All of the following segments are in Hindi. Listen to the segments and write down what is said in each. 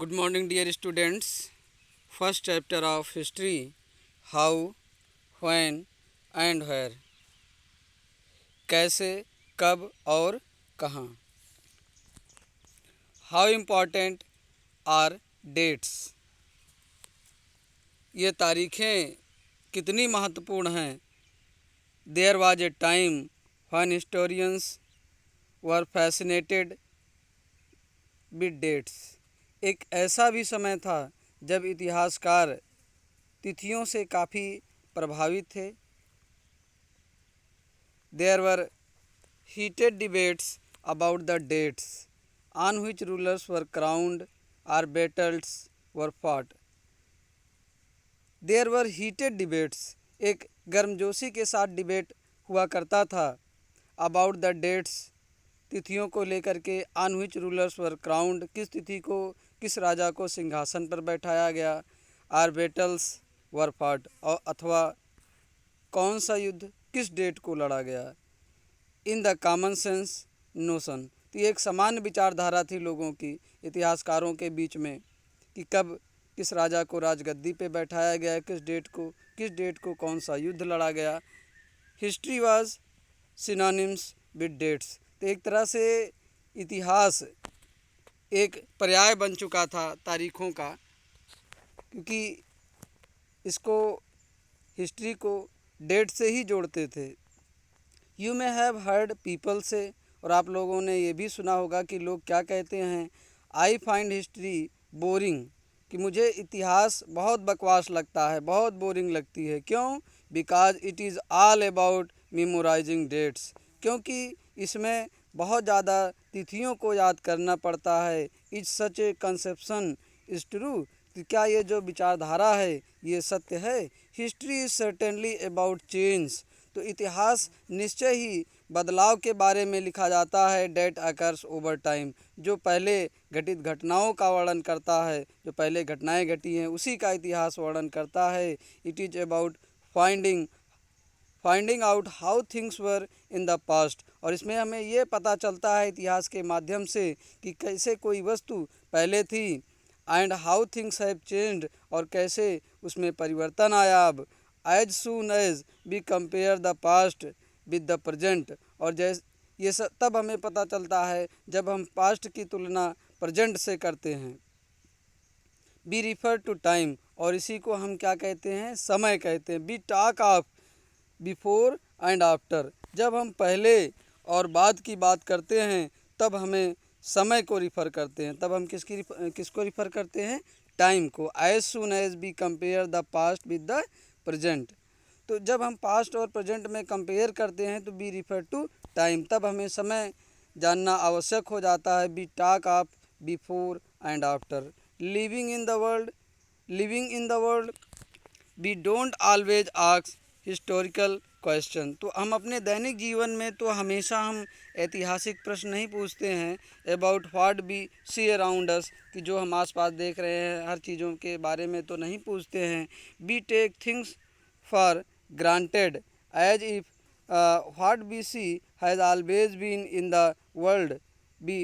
Good morning, dear students. First chapter of history: how, when, and where. कैसे, कब और कहाँ. How important are dates? ये तारीखें कितनी महत्वपूर्ण हैं. There was a time when historians were fascinated with dates. एक ऐसा भी समय था जब इतिहासकार तिथियों से काफ़ी प्रभावित थे. There were heated debates about the dates on which rulers were crowned or battles were fought. There were heated debates. एक गर्मजोशी के साथ डिबेट हुआ करता था about the dates, तिथियों को लेकर के. on which rulers were crowned, किस तिथि को, किस राजा को सिंहासन पर बैठाया गया. or battles were fought, और अथवा कौन सा युद्ध किस डेट को लड़ा गया. In the common sense notion, तो ये एक सामान्य विचारधारा थी लोगों की, इतिहासकारों के बीच में, कि कब किस राजा को राजगद्दी पे बैठाया गया, किस डेट को कौन सा युद्ध लड़ा गया. History was synonyms with dates, तो एक तरह से इतिहास एक पर्याय बन चुका था तारीखों का, क्योंकि इसको हिस्ट्री को डेट से ही जोड़ते थे. You may have heard people से, और आप लोगों ने ये भी सुना होगा कि लोग क्या कहते हैं, आई फाइंड हिस्ट्री बोरिंग, कि मुझे इतिहास बहुत बकवास लगता है, बहुत बोरिंग लगती है. क्यों? Because it is all about memorising dates, क्योंकि इसमें बहुत ज़्यादा तिथियों को याद करना पड़ता है. It's such A conception is true, तो क्या ये जो विचारधारा है ये सत्य है. History is certainly about change, तो इतिहास निश्चय ही बदलाव के बारे में लिखा जाता है. डेट अकर्स ओवर टाइम, जो पहले घटित घटनाओं का वर्णन करता है, जो पहले घटनाएं घटी हैं उसी का इतिहास वर्णन करता है. It is about finding out how things were in the past, और इसमें हमें ये पता चलता है इतिहास के माध्यम से कि कैसे कोई वस्तु पहले थी, and how things have changed, और कैसे उसमें परिवर्तन आया अब. As soon as we compare the past with the present, और जैसे ये सब तब हमें पता चलता है जब हम पास्ट की तुलना प्रेजेंट से करते हैं. बी रिफर टू टाइम, और इसी को हम क्या कहते हैं, समय कहते हैं. B talk of before and after, जब हम पहले और बाद की बात करते हैं तब हमें समय को रिफ़र करते हैं. तब हम किसको रिफ़र करते हैं, टाइम को. As soon as we compare the past with the present, तो जब हम पास्ट और प्रेजेंट में कंपेयर करते हैं तो बी रिफ़र टू टाइम, तब हमें समय जानना आवश्यक हो जाता है. We talk of before and after. Living in the world we don't always ask historical question, तो हम अपने दैनिक जीवन में तो हमेशा हम ऐतिहासिक प्रश्न नहीं पूछते हैं. About what we see around us, कि जो हम आसपास देख रहे हैं हर चीज़ों के बारे में तो नहीं पूछते हैं. We take things for granted as if what we see has always been in the world we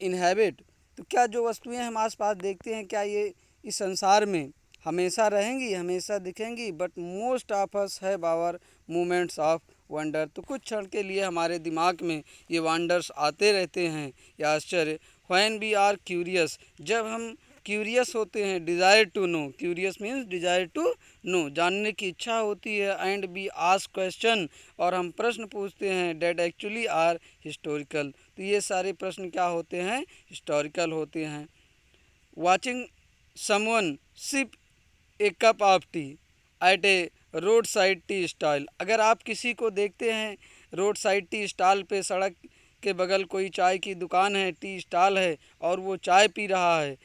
inhabit, तो क्या जो वस्तुएं हम आसपास देखते हैं क्या ये इस संसार में हमेशा रहेंगी, हमेशा दिखेंगी. But most of us have our moments of wonder, तो कुछ क्षण के लिए हमारे दिमाग में ये वंडर्स आते रहते हैं, या आश्चर्य. व्हेन वी आर क्यूरियस, जब हम क्यूरियस होते हैं. Desire to know, curious means desire to know, जानने की इच्छा होती है. एंड वी आस्क क्वेश्चन, और हम प्रश्न पूछते हैं. डेट एक्चुअली आर हिस्टोरिकल, तो ये सारे प्रश्न क्या होते हैं, हिस्टोरिकल होते हैं. Watching someone sip a cup of tea at a roadside tea stall, अगर आप किसी को देखते हैं रोड साइड टी स्टॉल पे, सड़क के बगल कोई चाय की दुकान है, टी स्टॉल है, और वो चाय पी रहा है.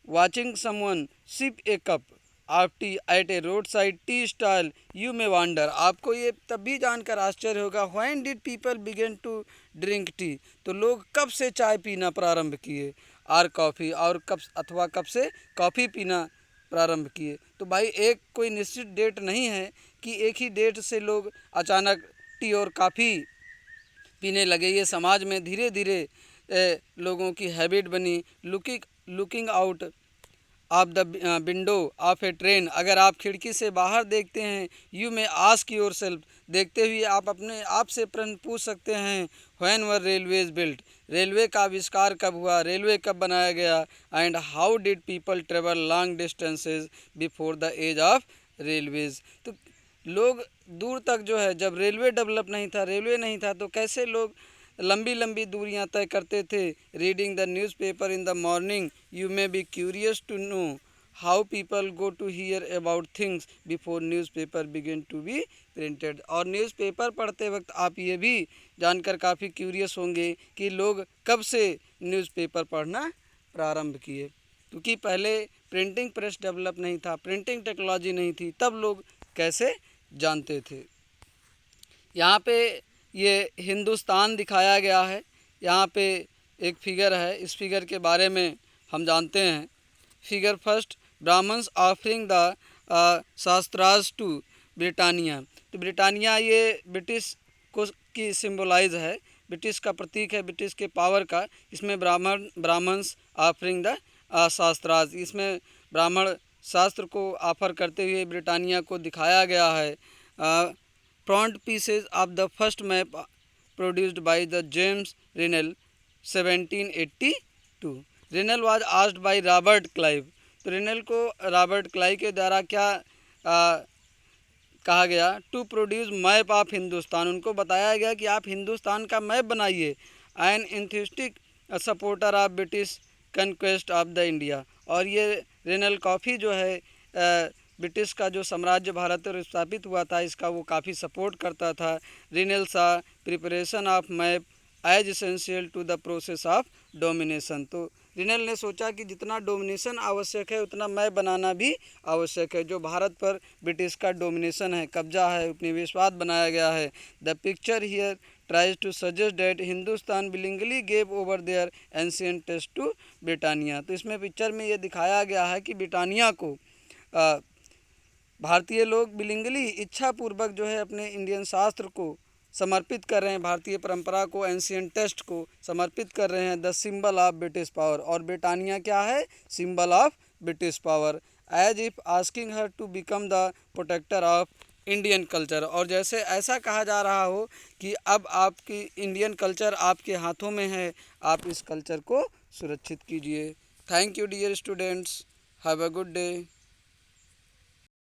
Watching someone sip a cup of tea at a roadside tea stall you may wonder, आपको ये तब भी जानकर आश्चर्य होगा. When did people begin to drink tea, तो लोग कब से चाय पीना प्रारंभ किए. और कॉफ़ी, और कब से कॉफ़ी पीना प्रारंभ किए. तो भाई एक कोई निश्चित डेट नहीं है कि एक ही डेट से लोग अचानक टी और कॉफ़ी पीने लगे. ये समाज में धीरे धीरे लोगों की हैबिट बनी। Looking out of the window of A train, अगर आप खिड़की से बाहर देखते हैं, यू में आस्क योर सेल्फ, देखते हुए आप अपने आप से प्रश्न पूछ सकते हैं, when were railways built, railway का आविष्कार कब हुआ, रेलवे कब बनाया गया, and how did people travel long distances before the age of railways. तो लोग दूर तक जो है, जब रेलवे डेवलप नहीं था, रेलवे नहीं था, तो कैसे लोग लंबी लंबी दूरियां तय करते थे। Reading the newspaper in the morning, you may be curious to know how people go to hear about things before newspaper begin to be printed. और न्यूज़पेपर पढ़ते वक्त आप ये भी जानकर काफ़ी क्यूरियस होंगे कि लोग कब से न्यूज़पेपर पढ़ना प्रारंभ किए, क्योंकि पहले प्रिंटिंग प्रेस डेवलप नहीं था, प्रिंटिंग टेक्नोलॉजी नहीं थी, तब लोग कैसे जानते थे। यहाँ पे ये हिंदुस्तान दिखाया गया है। यहाँ पे एक फिगर है, इस फिगर के बारे में हम जानते हैं। Figure first, Brahmins offering the shastras to Britannia. तो ब्रिटानिया ये ब्रिटिश को की सिम्बोलाइज है, ब्रिटिश का प्रतीक है, ब्रिटिश के पावर का। इसमें ब्राह्मण्स ऑफरिंग द शास्त्रास, इसमें ब्राह्मण शास्त्र को ऑफर करते हुए ब्रिटानिया को दिखाया गया है। Front pieces of the first map produced by the James Rennell 1782। Rennell was asked by Robert Clive. तो रिनेल को रॉबर्ट क्लाइव के द्वारा क्या कहा गया, to produce map of Hindustan, उनको बताया गया कि आप हिंदुस्तान का मैप बनाइए। An enthusiastic supporter of British conquest of the India, और ये रिनेल कॉफ़ी जो है ब्रिटिश का जो साम्राज्य भारत पर स्थापित हुआ था, इसका वो काफ़ी सपोर्ट करता था। रिनेल सा preparation of map as essential to the process of domination. तो रिनेल ने सोचा कि जितना डोमिनेशन आवश्यक है उतना मैप बनाना भी आवश्यक है। जो भारत पर ब्रिटिश का डोमिनेशन है, कब्जा है, उपनिवेशवाद बनाया गया है। The picture here tries to suggest that Hindustan willingly gave over their ancient texts to Britannia. तो इसमें पिक्चर में ये दिखाया गया है कि ब्रिटानिया को भारतीय लोग बिलिंगली इच्छापूर्वक जो है अपने इंडियन शास्त्र को समर्पित कर रहे हैं, भारतीय परंपरा को, एंशियंट टेस्ट को समर्पित कर रहे हैं। The symbol of British power, और ब्रिटानिया क्या है, symbol of British power. As if asking her to become the protector of Indian culture, और जैसे ऐसा कहा जा रहा हो कि अब आपकी इंडियन कल्चर आपके हाथों में है, आप इस कल्चर को सुरक्षित कीजिए। Thank you dear students, have a good day.